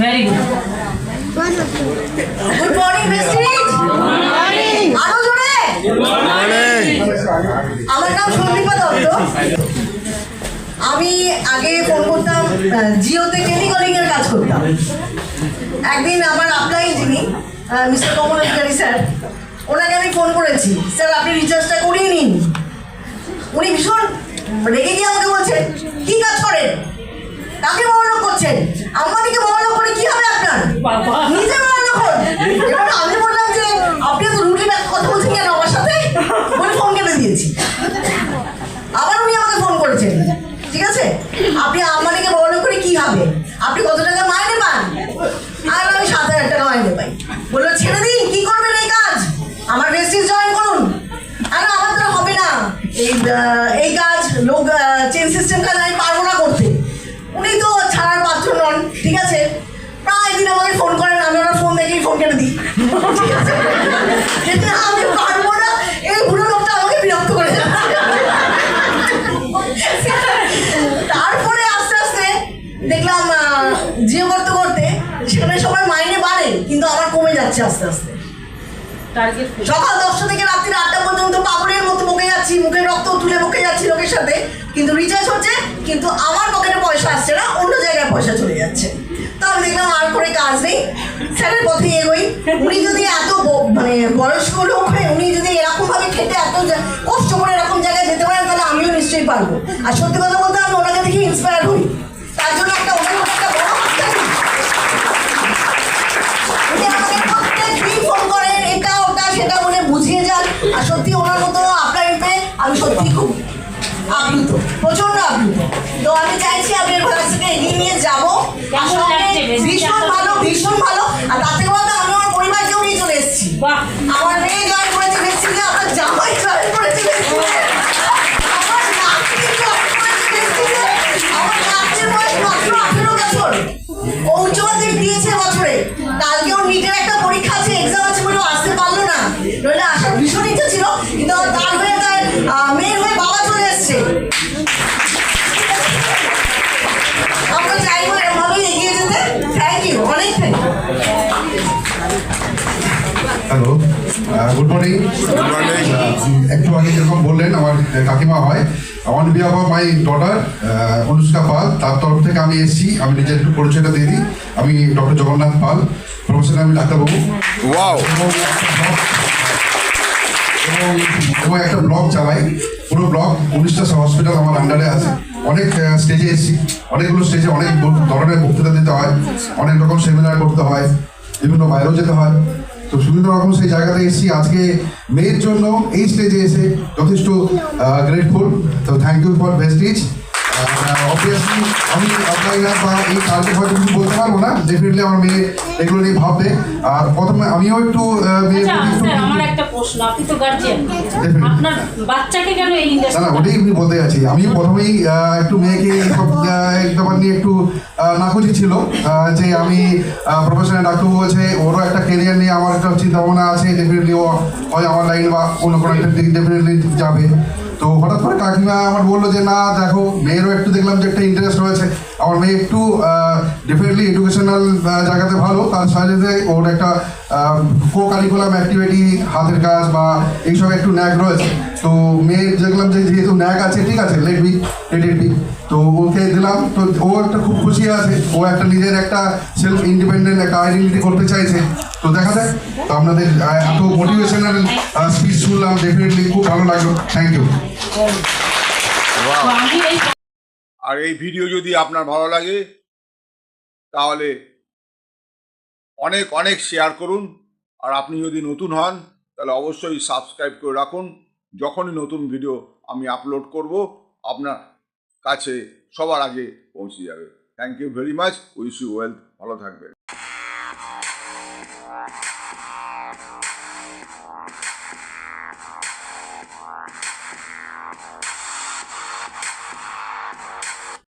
Very good. Good morning president. আরো জোরে। আমার নাম সন্দীপা দত্ত। আমি আগে ফোন করতাম, জিওতে টেলিকলিং এর কাজ করতাম। একদিন আমার আপলাইন যিনি মিস্টার কমল অধিকারী স্যার, ওনাকে আমি ফোন করেছি, স্যার আপনি রিচার্জটা করিয়ে নিন। উনি ভীষণ রেগে গিয়ে আমাকে বলছেন, কি কাজ করেন, কাকে বড়লোক করছেন, আম্বানিকে বড়লোক করে কি হবে আপনার, নিজে বড়লোক হন। এবার আমি বললাম যে আপনি তো রুটি কথা বলছেন কেন আমার সাথে, বলে ফোন কেটে দিয়েছি। আবার উনি আমাকে ফোন করেছেন, ঠিক আছে, আপনি আম্বানিকে বড়লোক করে কি হবে, আপনি কত টাকা মাইনে পান, আর আমি 7,000 টাকা মাইনে পাই। বললো ছেড়ে দিন, কি করবেন এই কাজ, আমার রেজিস্ট্রি জয়েন করুন। আর আমার তো হবে না, এই কাজ লোক চেন সিস্টেম কাজ আমি পারবো না করতে। উনি তো ছাড়ার পাত্র নন, ঠিক আছে, প্রায় দিন আমাকে ফোন করেন, আমি ওনার ফোন দেখেই ফোন কেটে দিই, ঠিক আছে, কিন্তু আমি পারবো না, এই বুড়ো লোকটা আমাকে বিরক্ত করে যাচ্ছে। তারপরে আস্তে আস্তে দেখলাম জিও করতে করতে সেখানে সবার মাইনে বাড়ে, কিন্তু আমার কমে যাচ্ছে আস্তে আস্তে। সকাল 10টা থেকে রাত্রি 8টা পর্যন্ত পাগলের মতো বকে যাচ্ছি, মুখে রক্ত তুলে বকে যাচ্ছি লোকের সাথে, কিন্তু রিচার্জ হচ্ছে, কিন্তু আমার পকেটে পয়সা আসছে না, অন্য জায়গায় পয়সা চলে যাচ্ছে। তো আমি দেখলাম আর করে কাজ নেই, স্যারের পথে এগোই। উনি যদি এত মানে বয়স্ক লোক হয়ে উনি যদি এরকম ভাবে খেটে এত কষ্ট করে এরকম জায়গায় যেতে পারেন, তাহলে আমিও নিশ্চয়ই পারবো। আর সত্যি কথা বলতে আমি ওনাকে দেখে ইন্সপায়ার হই, তার জন্য একটা বড় হাততালি। উনি আমাকে প্রত্যেক দিন ফোন করেন, এটা ওটা সেটা বলে বুঝিয়ে যান। আর সত্যি ওনার মতো আপনার পেয়ে আমি সত্যি খুব আপ্লুত, প্রচন্ড আপ্লুত। তো আমি চাইছি আমি এর ভাষাকে এগিয়ে নিয়ে যাবো। ভীষণ ভালো, ভীষণ ভালো। আর তার থেকে বলতে আমি আমার পরিবারকেও নিয়ে চলে এসেছি। আমার মেয়ে জয়েন করেছে ভেস্টিজে, আমার জামাই জয়েন করেছে ভেস্টিজে, আমার নাতনি জয়েন করেছে ভেস্টিজে, আমার নাতনির বয়স মাত্র 18 বছর, ও উচ্চ মাধ্যমিক দিয়েছে বছরে। কালকে ওর নিটের একটা পরীক্ষা আছে, এক্সাম আছে বলে আসতে পারলো না, নইলে আসার ভীষণ ইচ্ছা ছিল, কিন্তু তার হয়ে তার মেয়ের হয়ে বাবা চলে এসছে। আমরা চাইবো এরভাবেই এগিয়ে যেতে। থ্যাংক ইউ, অনেক thank you. Hello, good morning. একটু আগে যেরকম বললেন আমার কাকিমা হয়, on behalf of my daughter Anushka Pal, তার তরফ থেকে আমি এসেছি। আমি নিজের একটু পরিচয়টা দিয়ে দিই, আমি ডক্টর জগন্নাথ পাল, প্রফেশনাল আমি ডাক্তারবাবু। এবং একটা ব্লগ চালাই, পুরো ব্লগ 19টা হসপিটাল আমার আন্ডারে আছে। অনেক স্টেজে এসেছি, অনেকগুলো স্টেজে অনেক ধরনের বক্তৃতা দিতে হয়, অনেক রকম সেমিনার করতে হয়, বিভিন্ন বাইরেও যেতে হয়। তো বিভিন্ন রকম সেই জায়গাতে এসেছি। আজকে মেয়ের জন্য এই স্টেজে এসে যথেষ্ট গ্রেটফুল। তো thank you for Vestige. Obviously আমি আপনার বা এই কাজে হয়তো কিছু বলতে পারবো না, ডেফিনেটলি আমার মেয়ে এগুলো নিয়ে ভাববে। আর প্রথমে আমিও একটু আমার একটা প্রশ্ন, আপনি তো গার্জিয়ান, আপনার বাচ্চাকে কেন এই ইন্ডাস্ট্রি? না, ওটাই আমি বলতে যাচ্ছি। আমি প্রথমেই একটু মেয়েকে সব ব্যাপার নিয়ে একটু নাখুশি ছিল যে আমি প্রফেশনাল ডাক্তার বলছে, ওরও একটা কেরিয়ার নিয়ে আমার একটা চিন্তা ভাবনা আছে, ডেফিনেটলি ও হয় আমার লাইন বা অন্য কোনো একটা দিক ডেফিনেটলি যাবে। তো হঠাৎ করে কাকিমা আমার বললো যে না দেখো, মেয়েরও একটু দেখলাম যে একটা ইন্টারেস্ট রয়েছে, আমার মেয়ে একটু ডেফিনেটলি এডুকেশনাল জায়গাতে ভালো, তার সাথে ওর একটা কো কারিকুলাম অ্যাক্টিভিটি, হাতের কাজ বা এইসব একটু ন্যাক রয়েছে। তো মেয়ের দেখলাম যে যেহেতু ন্যাক আছে, ঠিক আছে, লেট ইট বি। তো ওকে দিলাম, তো ও একটা খুব খুশি আছে, ও একটা নিজের একটা সেলফ ইন্ডিপেন্ডেন্ট একটা আইডেন্টিটি করতে চাইছে। তো দেখা যাক। তো আপনাদের এত মোটিভেশনাল স্পিচ শুনলাম, ডেফিনেটলি খুব ভালো লাগলো। Thank you. আর এই ভিডিও যদি আপনার ভালো লাগে তাহলে অনেক অনেক শেয়ার করুন। আর আপনি যদি নতুন হন তাহলে অবশ্যই সাবস্ক্রাইব করে রাখুন। যখনই নতুন ভিডিও আমি আপলোড করব আপনার কাছে সবার আগে পৌঁছে যাবে। Thank you very much, wish you wealth, ভালো থাকবেন।